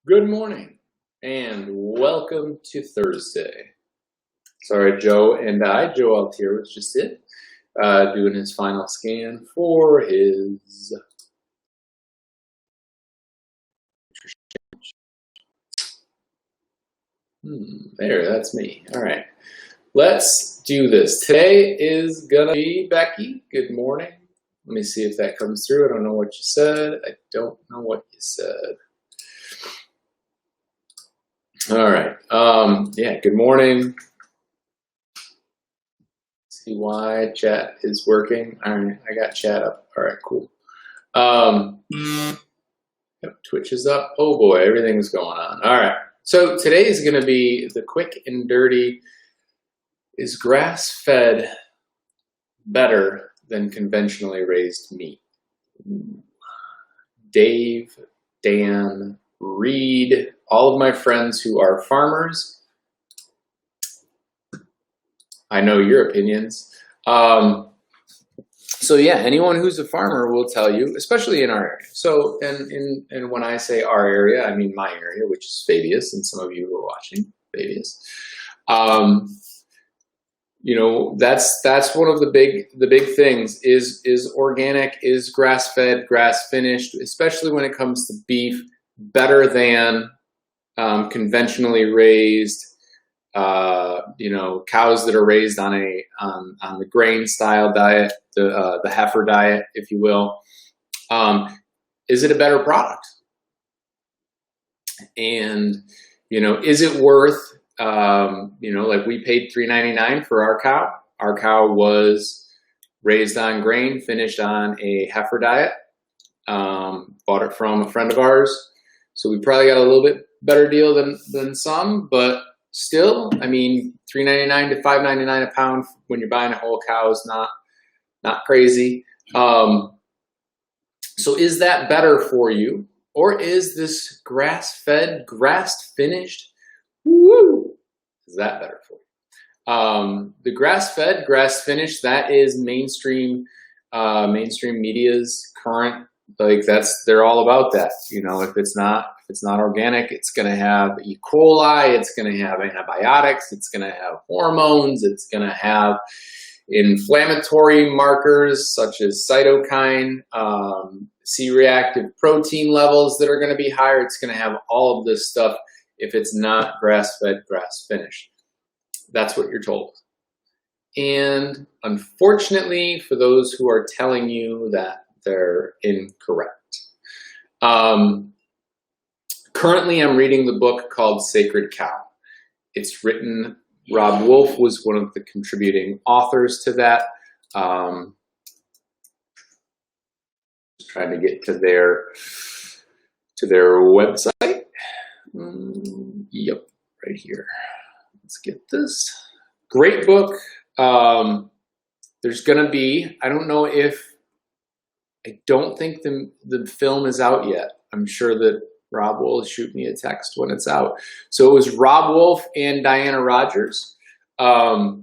Good morning and welcome to Thursday. Sorry, Joe Altier was just doing his final scan for his there, that's me. All right, let's do this. Today is gonna be Becky. Good morning. Let me see if that comes through. I don't know what you said. I don't know what you said. All right. Yeah, good morning. See why chat is working. All right, I got chat up. All right, cool. Twitch is up. Oh boy, everything's going on. All right. So today is going to be the quick and dirty. Is grass-fed better than conventionally raised meat? Dave, Dan, Reed, all of my friends who are farmers, I know your opinions. So yeah, anyone who's a farmer will tell you, especially in our area. So, and when I say our area, I mean my area, which is Fabius, and some of you who are watching Fabius. You know, that's one of the big things is organic, is grass-fed, grass-finished, especially when it comes to beef, better than conventionally raised. You know, cows that are raised on the grain style diet, the heifer diet, if you will. Is it a better product? And you know, is it worth? You know, like we paid $3.99 for our cow. Our cow was raised on grain, finished on a heifer diet. Bought it from a friend of ours, so we probably got a little bit better deal than some, but still, I mean, $3.99 to $5.99 a pound when you're buying a whole cow is not crazy. So is that better for you, or is this grass-fed, grass-finished? Woo! Is that better for you? The grass-fed, grass-finished, that is mainstream media's current. Like they're all about that. You know, if it's not organic, it's going to have E. coli, it's going to have antibiotics, it's going to have hormones, it's going to have inflammatory markers such as cytokine, C-reactive protein levels that are going to be higher. It's going to have all of this stuff if it's not grass-fed, grass-finished. That's what you're told. And unfortunately, for those who are telling you that, they're incorrect. Currently, I'm reading the book called Sacred Cow. It's written, Rob Wolf was one of the contributing authors to that. Trying to get to their website. Yep, right here. Let's get this. Great book. There's gonna be, I don't think the film is out yet. I'm sure that Rob will shoot me a text when it's out. So it was Rob Wolf and Diana Rogers. They're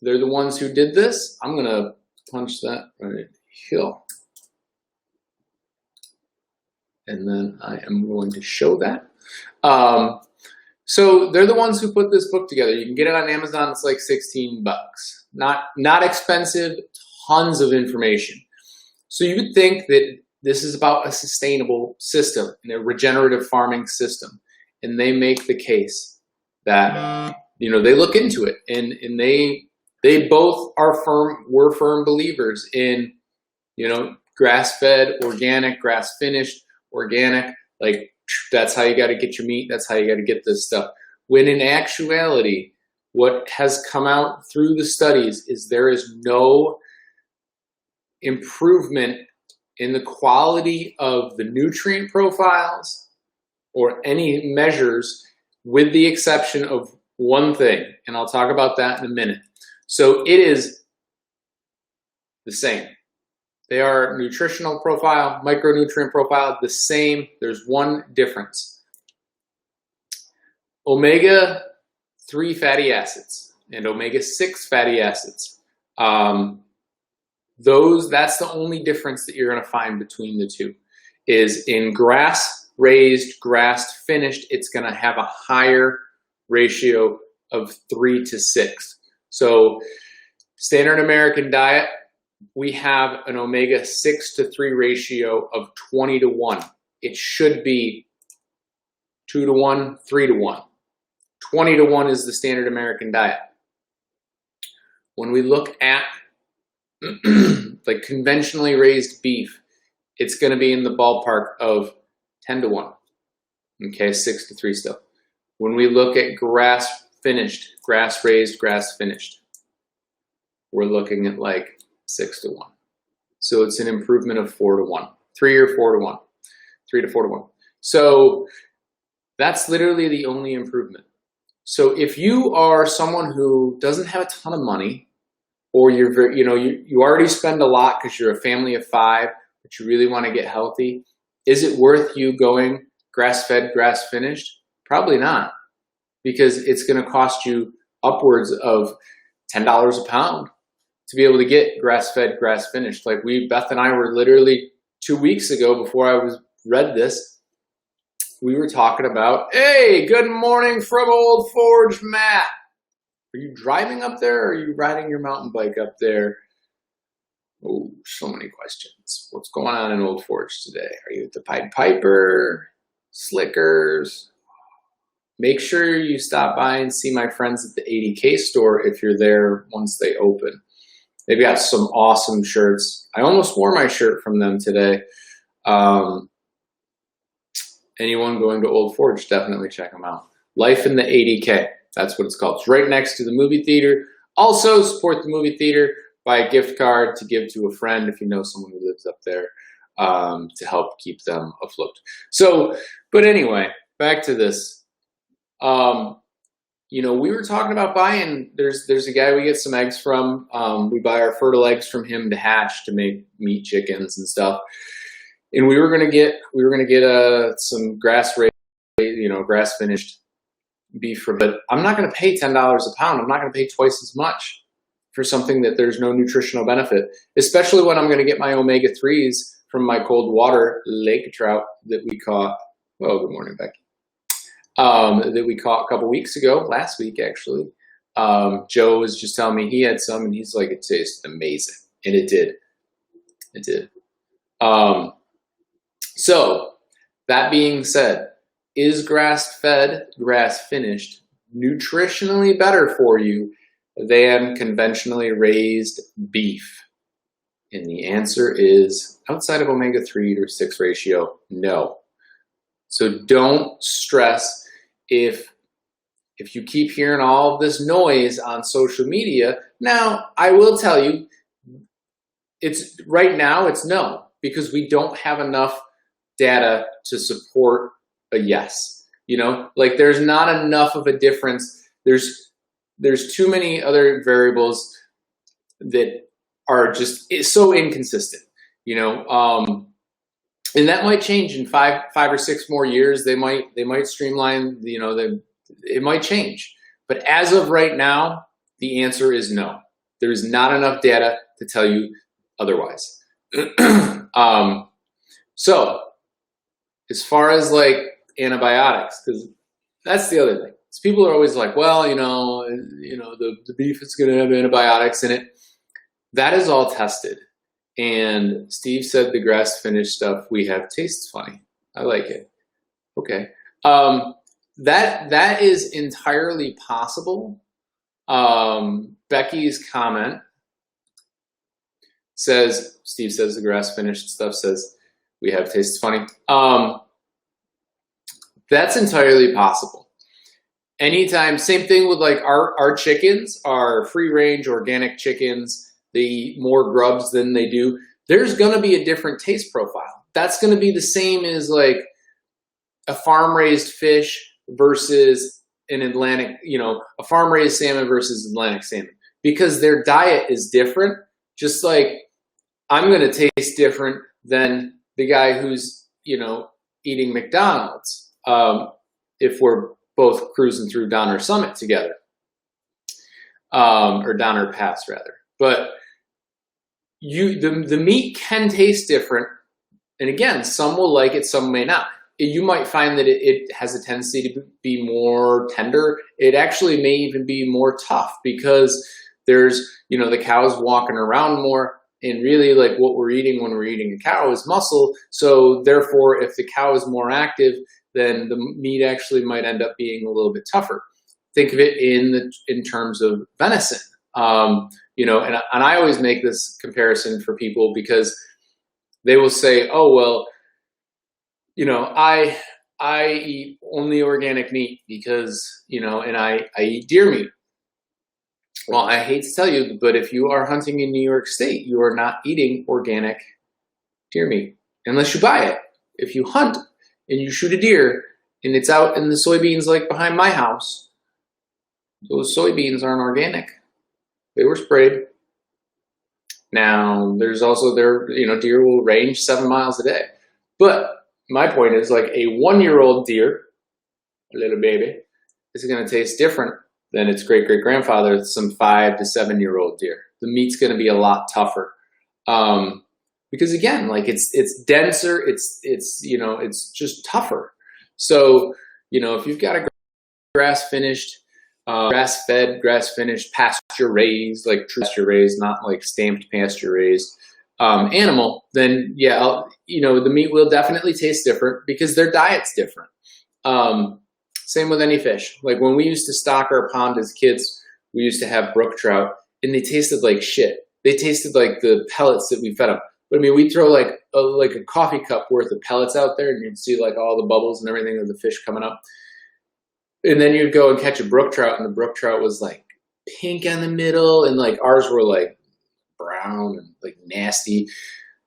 the ones who did this. I'm gonna punch that right here. And then I am going to show that. So they're the ones who put this book together. You can get it on Amazon. It's like 16 bucks. Not expensive, tons of information. So you would think that this is about a sustainable system and a regenerative farming system. And they make the case that, you know, they look into it and they both were firm believers in, you know, grass-fed, organic, grass-finished, organic, like that's how you got to get your meat. That's how you got to get this stuff. When in actuality, what has come out through the studies is there is no improvement in the quality of the nutrient profiles or any measures, with the exception of one thing. And I'll talk about that in a minute. So it is the same. They are nutritional profile, micronutrient profile, the same. There's one difference. Omega-3 fatty acids and omega-6 fatty acids. That's the only difference that you're going to find between the two, is in grass raised, grass finished, it's going to have a higher ratio of 3 to 6. So standard American diet, we have an omega 6 to 3 ratio of 20 to 1. It should be 2 to 1, 3 to 1. 20 to 1 is the standard American diet. When we look at like conventionally raised beef, it's going to be in the ballpark of 10 to 1. Okay, 6 to 3 still. When we look at grass finished, grass raised, grass finished, we're looking at like 6 to 1. So it's an improvement of 4 to 1, 3 or 4 to 1, 3 to 4 to 1. So that's literally the only improvement. So if you are someone who doesn't have a ton of money, or you're very, you already spend a lot because you're a family of 5, but you really want to get healthy, is it worth you going grass-fed, grass-finished? Probably not, because it's going to cost you upwards of $10 a pound to be able to get grass-fed, grass-finished. Like Beth and I were literally 2 weeks ago, before I read this, we were talking about, hey, good morning from Old Forge, Matt. Are you driving up there, or are you riding your mountain bike up there? Oh, so many questions. What's going on in Old Forge today? Are you at the Pied Piper, Slickers? Make sure you stop by and see my friends at the 80K store if you're there once they open. They've got some awesome shirts. I almost wore my shirt from them today. Anyone going to Old Forge, definitely check them out. Life in the 80K. That's what it's called. It's right next to the movie theater. Also support the movie theater. Buy a gift card to give to a friend if you know someone who lives up there, to help keep them afloat. So, but anyway, back to this. We were talking about buying, there's a guy we get some eggs from. We buy our fertile eggs from him to hatch to make meat chickens and stuff. And we were gonna get some grass raised, grass finished beef from, but I'm not gonna pay $10 a pound. I'm not gonna pay twice as much for something that there's no nutritional benefit, especially when I'm gonna get my omega-3s from my cold water lake trout that we caught. Well, good morning, Becky. That we caught a couple weeks ago, last week actually. Joe was just telling me he had some, and he's like, it tasted amazing, and it did. It did. So that being said, is grass-fed, grass-finished nutritionally better for you than conventionally raised beef? And the answer is, outside of omega-3 to 6 ratio, no. So don't stress if you keep hearing all of this noise on social media. Now, I will tell you, right now it's no, because we don't have enough data to support a yes. Like there's not enough of a difference. There's too many other variables that are just so inconsistent, and that might change in five or 6 more years. They might streamline, it might change. But as of right now, the answer is no. There's not enough data to tell you otherwise. So as far as like antibiotics, because that's the other thing. So people are always like, well, the beef is going to have antibiotics in it. That is all tested. And Steve said the grass finished stuff we have tastes funny. I like it. Okay. That is entirely possible. Becky's comment says, Steve says the grass finished stuff says we have tastes funny. That's entirely possible. Anytime, same thing with like our chickens, our free range organic chickens, they eat more grubs than they do. There's going to be a different taste profile. That's going to be the same as like a farm raised fish versus an Atlantic, a farm raised salmon versus Atlantic salmon, because their diet is different. Just like I'm going to taste different than the guy who's, eating McDonald's, if we're both cruising through Donner Summit together, or Donner Pass rather. But the meat can taste different. And again, some will like it, some may not. you might find that it has a tendency to be more tender. It actually may even be more tough because there's, the cow's walking around more, and really like what we're eating when we're eating a cow is muscle. So therefore, if the cow is more active, then the meat actually might end up being a little bit tougher. Think of it in terms of venison. And I always make this comparison for people because they will say, oh, well, I eat only organic meat because, and I eat deer meat. Well, I hate to tell you, but if you are hunting in New York State, you are not eating organic deer meat unless you buy it. If you hunt and you shoot a deer and it's out in the soybeans like behind my house, those soybeans aren't organic. They were sprayed. Now, there's also deer will range 7 miles a day. But my point is, like, a 1-year-old deer, a little baby, is going to taste different than its great-great-grandfather, some 5 to 7-year-old deer. The meat's going to be a lot tougher. Because again, like it's denser, it's just tougher. So, if you've got a grass-finished, grass-fed, grass-finished, pasture-raised, like true pasture-raised, not like stamped pasture-raised animal, then yeah, the meat will definitely taste different because their diet's different. Same with any fish. Like when we used to stock our pond as kids, we used to have brook trout, and they tasted like shit. They tasted like the pellets that we fed them. But I mean, we'd throw like a coffee cup worth of pellets out there, and you'd see like all the bubbles and everything of the fish coming up. And then you'd go and catch a brook trout, and the brook trout was like pink in the middle, and like ours were like brown and like nasty.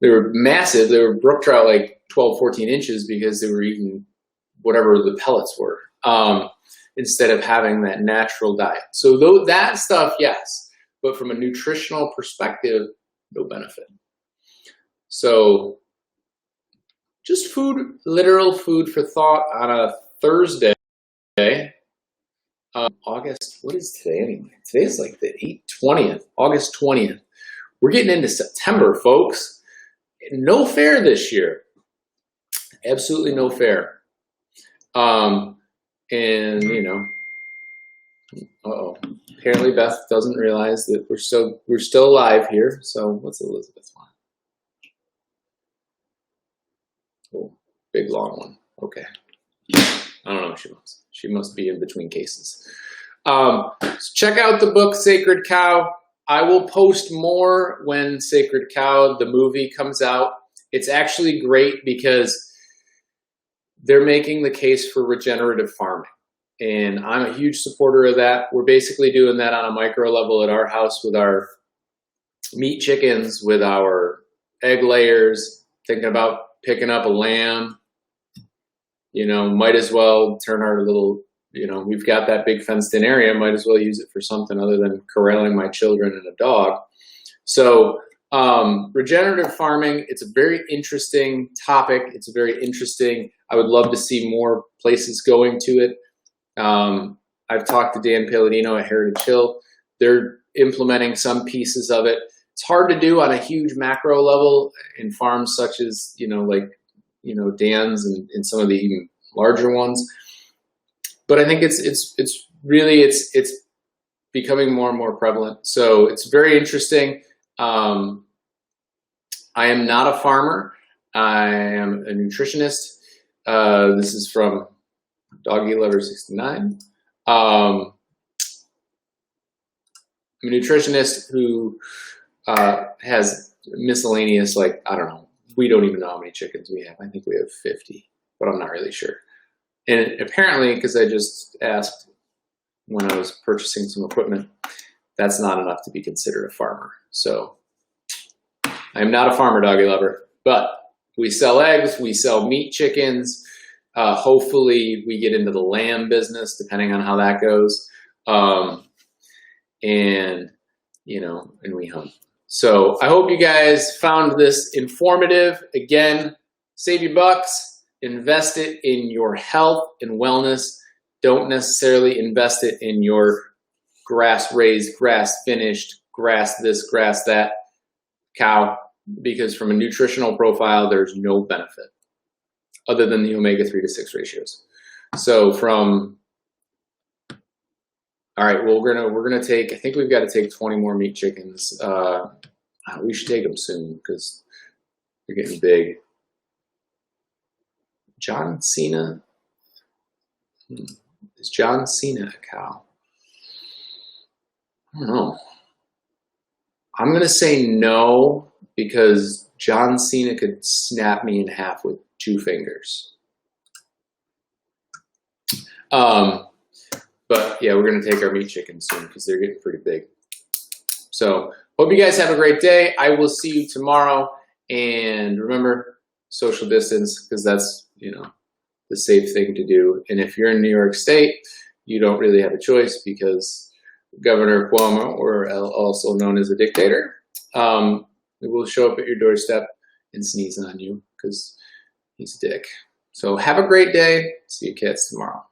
They were massive. They were brook trout like 12, 14 inches because they were eating whatever the pellets were, instead of having that natural diet. So that stuff, yes, but from a nutritional perspective, no benefit. So just literal food for thought on a Thursday. August, what is today anyway? Today is like the 20th, August 20th. We're getting into September, folks. No fair this year. Absolutely no fair. And apparently Beth doesn't realize that we're still alive here. So what's Elizabeth want? Oh, big long one. Okay. I don't know what she wants. She must be in between cases. So check out the book, Sacred Cow. I will post more when Sacred Cow, the movie, comes out. It's actually great because they're making the case for regenerative farming. And I'm a huge supporter of that. We're basically doing that on a micro level at our house with our meat chickens, with our egg layers, thinking about picking up a lamb. Might as well turn our little, we've got that big fenced in area, might as well use it for something other than corralling my children and a dog. So regenerative farming, it's a very interesting topic. It's very interesting. I would love to see more places going to it. I've talked to Dan Palladino at Heritage Hill. They're implementing some pieces of it. It's hard to do on a huge macro level in farms such as, Dan's and some of the even larger ones. But I think it's becoming more and more prevalent. So it's very interesting. I am not a farmer. I am a nutritionist. This is from Doggy Lover 69. I'm a nutritionist who has miscellaneous, like, I don't know, we don't even know how many chickens we have. I think we have 50, but I'm not really sure. And apparently, because I just asked when I was purchasing some equipment, that's not enough to be considered a farmer. So I'm not a farmer, Doggy Lover, but we sell eggs, we sell meat chickens. Hopefully we get into the lamb business, depending on how that goes. And we hunt. So I hope you guys found this informative. Again, save your bucks, invest it in your health and wellness. Don't necessarily invest it in your grass-raised, grass-finished, grass this, grass that cow, because from a nutritional profile, there's no benefit. other than the omega-3 to 6 ratios. So from, all right, well, we're gonna take, I think we've got to take 20 more meat chickens. We should take them soon because they're getting big. John Cena? Is John Cena a cow? I don't know. I'm gonna say no because John Cena could snap me in half with 2 fingers. But yeah, we're gonna take our meat chickens soon because they're getting pretty big. So hope you guys have a great day. I will see you tomorrow. And remember, social distance, because that's, you know, the safe thing to do. And if you're in New York State, you don't really have a choice because Governor Cuomo, or also known as a dictator, will show up at your doorstep and sneeze on you because he's a dick. So have a great day. See you cats tomorrow.